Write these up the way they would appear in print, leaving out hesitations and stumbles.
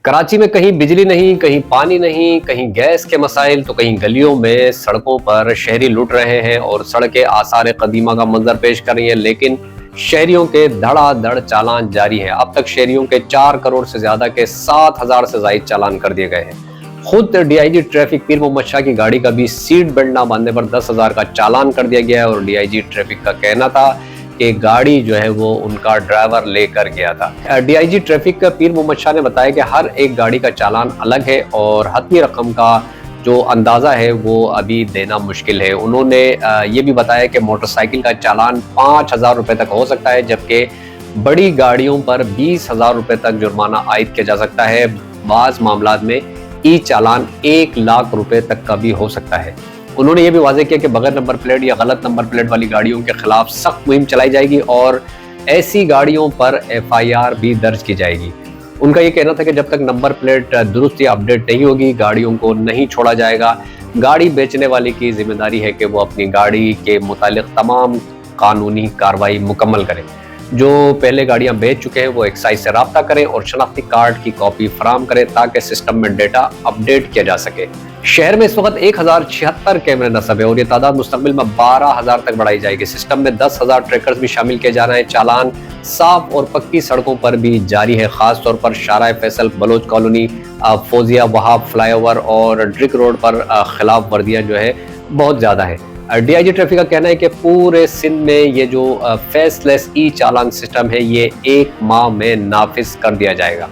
कराची में कहीं बिजली नहीं, कहीं पानी नहीं, कहीं गैस के मसाइल तो कहीं गलियों में सड़कों पर शहरी लुट रहे हैं और सड़कें आसार कदीमा का मंजर पेश कर रही हैं। लेकिन शहरियों के धड़ाधड़ चालान जारी है। अब तक शहरियों के 4 करोड़ से ज्यादा के 7,000 से ज्यादा चालान कर दिए गए हैं। खुद डीआईजी ट्रैफिक पीर मोहम्मद शाह की गाड़ी का भी सीट बेल्ट ना बांधने पर 10,000 का चालान कर दिया गया है और डीआईजी ट्रैफिक का कहना था कि गाड़ी जो है वो उनका ड्राइवर लेकर गया था। डीआईजी ट्रैफिक का पीर मोहम्मद शाह ने बताया कि हर एक गाड़ी का चालान अलग है और हतमी रकम का जो अंदाज़ा है वो अभी देना मुश्किल है। उन्होंने ये भी बताया कि मोटरसाइकिल का चालान 5,000 रुपये तक हो सकता है, जबकि बड़ी गाड़ियों पर 20,000 रुपये तक जुर्माना आयद किया जा सकता है। बाज़ मामलात में ई चालान 1 लाख रुपए तक का भी हो सकता है। उन्होंने ये भी वाज़ेह किया कि बगैर नंबर प्लेट या गलत नंबर प्लेट वाली गाड़ियों के खिलाफ सख्त मुहिम चलाई जाएगी और ऐसी गाड़ियों पर एफआईआर भी दर्ज की जाएगी। उनका ये कहना था कि जब तक नंबर प्लेट दुरुस्त या अपडेट नहीं होगी, गाड़ियों को नहीं छोड़ा जाएगा। गाड़ी बेचने वाले की जिम्मेदारी है कि वो अपनी गाड़ी के मुतालिक तमाम कानूनी कार्रवाई मुकम्मल करें। जो पहले गाड़ियां बेच चुके हैं वो एक्साइज से रब्ता करें और शनाख्ती कार्ड की कॉपी फराहम करें ताकि सिस्टम में डेटा अपडेट किया जा सके। शहर में इस वक्त 1076 कैमरे नस्ब है और ये तादाद मुस्तकबिल में 12,000 तक बढ़ाई जाएगी। सिस्टम में 10,000 ट्रैकर्स भी शामिल किए जा रहे हैं। चालान साफ और पक्की सड़कों पर भी जारी है, खासतौर पर शारा फैसल, बलोच कॉलोनी, फौजिया वहाब फ्लाईओवर और ड्रिक रोड पर खिलाफ वर्दियाँ जो है बहुत ज़्यादा है। डीआईजी ट्रैफिक का कहना है कि पूरे सिंध में ये जो फेसलेस ई चालान सिस्टम है ये 1 माह में नाफिज कर दिया जाएगा।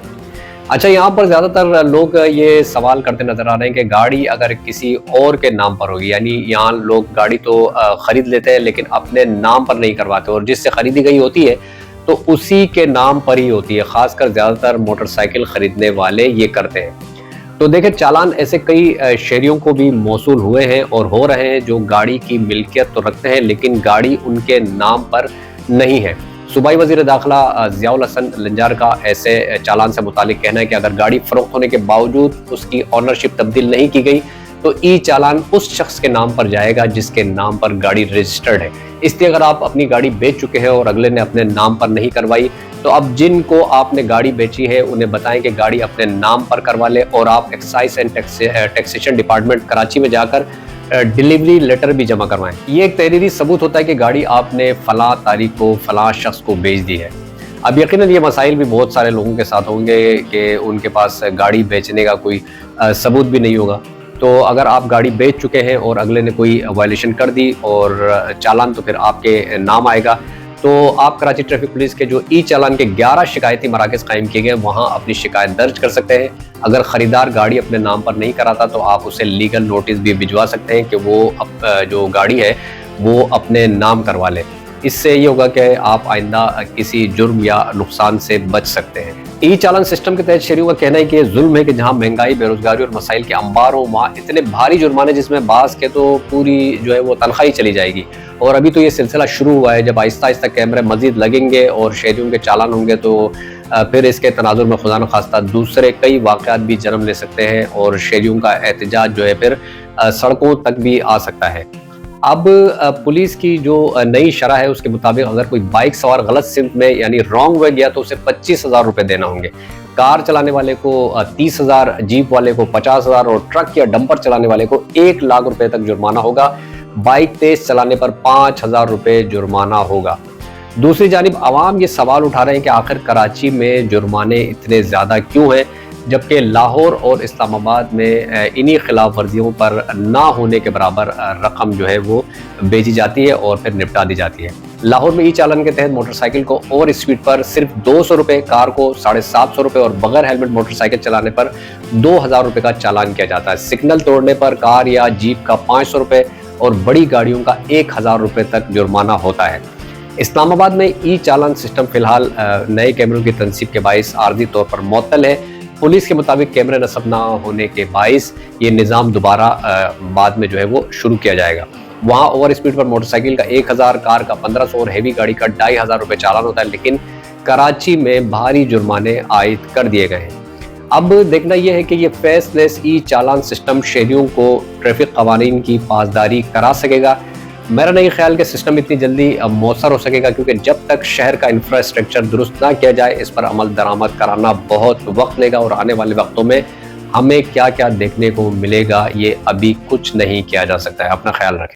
अच्छा, यहाँ पर ज़्यादातर लोग ये सवाल करते नजर आ रहे हैं कि गाड़ी अगर किसी और के नाम पर होगी, यानी यहाँ लोग गाड़ी तो खरीद लेते हैं लेकिन अपने नाम पर नहीं करवाते और जिससे खरीदी गई होती है तो उसी के नाम पर ही होती है। खासकर ज़्यादातर मोटरसाइकिल खरीदने वाले ये करते हैं। तो देखें, चालान ऐसे कई शहरियों को भी मौसूल हुए हैं और हो रहे हैं जो गाड़ी की मिल्कियत तो रखते हैं लेकिन गाड़ी उनके नाम पर नहीं है। सूबाई वज़ीर दाखिला ज़ियाउल हसन लंजार का ऐसे चालान से मुतालिक कहना है कि अगर गाड़ी फरोख्त होने के बावजूद उसकी ऑनरशिप तब्दील नहीं की गई तो ई चालान उस शख्स के नाम पर जाएगा जिसके नाम पर गाड़ी रजिस्टर्ड है। इसलिए अगर आप अपनी गाड़ी बेच चुके हैं और अगले ने अपने नाम पर नहीं करवाई तो अब जिनको आपने गाड़ी बेची है उन्हें बताएं कि गाड़ी अपने नाम पर करवा ले और आप excise and taxation department Karachi में जाकर डिलीवरी लेटर भी जमा करवाएं। ये एक तहरीरी सबूत होता है कि गाड़ी आपने फला तारीख को फला शख्स को बेच दी है। अब यकीनन ये मसाइल भी बहुत सारे लोगों के साथ होंगे कि उनके पास गाड़ी बेचने का कोई सबूत भी नहीं होगा। तो अगर आप गाड़ी बेच चुके हैं और अगले ने कोई वायलेशन कर दी और चालान तो फिर आपके नाम आएगा, तो आप कराची ट्रैफिक पुलिस के जो ई चालान के 11 शिकायती मराकज़ कायम किए गए वहाँ अपनी शिकायत दर्ज कर सकते हैं। अगर ख़रीदार गाड़ी अपने नाम पर नहीं कराता तो आप उसे लीगल नोटिस भी भिजवा सकते हैं कि वो जो गाड़ी है वो अपने नाम करवा ले। इससे ये होगा कि आप आइंदा किसी जुर्म या नुकसान से बच सकते हैं। ई चालान सिस्टम के तहत शहरियों का कहना है कि जुल्म है कि जहां महंगाई, बेरोजगारी और मसाइल के अंबार हो वहाँ इतने भारी जुर्माने जिसमें बास के तो पूरी जो है वो तनख्वाही चली जाएगी। और अभी तो ये सिलसिला शुरू हुआ है। जब आहिस्ता आहिस्ता कैमरे मजीद लगेंगे और शहरियों के चालान होंगे तो फिर इसके तनाजुर में खुदा न खास्ता दूसरे कई वाक़यात भी जन्म ले सकते हैं और शहरियों का एहतजाज जो है फिर सड़कों तक भी आ सकता है। अब पुलिस की जो नई शरह है उसके मुताबिक अगर कोई बाइक सवार गलत सिम्त में यानी रॉन्ग वे गया तो उसे 25,000 रुपये देना होंगे। कार चलाने वाले को 30,000, जीप वाले को 50,000 और ट्रक या डंपर चलाने वाले को 1 लाख रुपए तक जुर्माना होगा। बाइक तेज चलाने पर 5,000 रुपये जुर्माना होगा। दूसरी जानिब आवाम ये सवाल उठा रहे हैं कि आखिर कराची में जुर्माने इतने ज़्यादा क्यों हैं, जबकि लाहौर और इस्लामाबाद में इन्हीं खिलाफ वर्जियों पर ना होने के बराबर रकम जो है वो बेची जाती है और फिर निपटा दी जाती है। लाहौर में ई चालान के तहत मोटरसाइकिल को ओवर स्पीड पर सिर्फ 200 रुपये, कार को 750 रुपये और बगैर हेलमेट मोटरसाइकिल चलाने पर 2,000 रुपये का चालान किया जाता है। सिग्नल तोड़ने पर कार या जीप का 500 रुपये और बड़ी गाड़ियों का 1,000 रुपये तक जुर्माना होता है। इस्लामाबाद में ई चालान सिस्टम फिलहाल नए कैमरों की तनसीब के बाइस आर्जी तौर पर मुअत्तल है। पुलिस के मुताबिक कैमरे नस्ब ना होने के बाइस ये निज़ाम दोबारा बाद में जो है वो शुरू किया जाएगा। वहाँ ओवर स्पीड पर मोटरसाइकिल का 1,000, कार का 1,500 और हैवी गाड़ी का 2,500 रुपये चालान होता है, लेकिन कराची में भारी जुर्माने आयद कर दिए गए हैं। अब देखना यह है कि ये फेसलेस ई चालान सिस्टम शहरियों को ट्रैफिक कवानीन की पासदारी करा सकेगा मेरा नहीं ख्याल कि सिस्टम इतनी जल्दी मौसर हो सकेगा, क्योंकि जब तक शहर का इंफ्रास्ट्रक्चर दुरुस्त ना किया जाए, इस पर अमल दरामद कराना बहुत वक्त लेगा और आने वाले वक्तों में हमें क्या क्या देखने को मिलेगा ये अभी कुछ नहीं किया जा सकता है। अपना ख्याल रखें।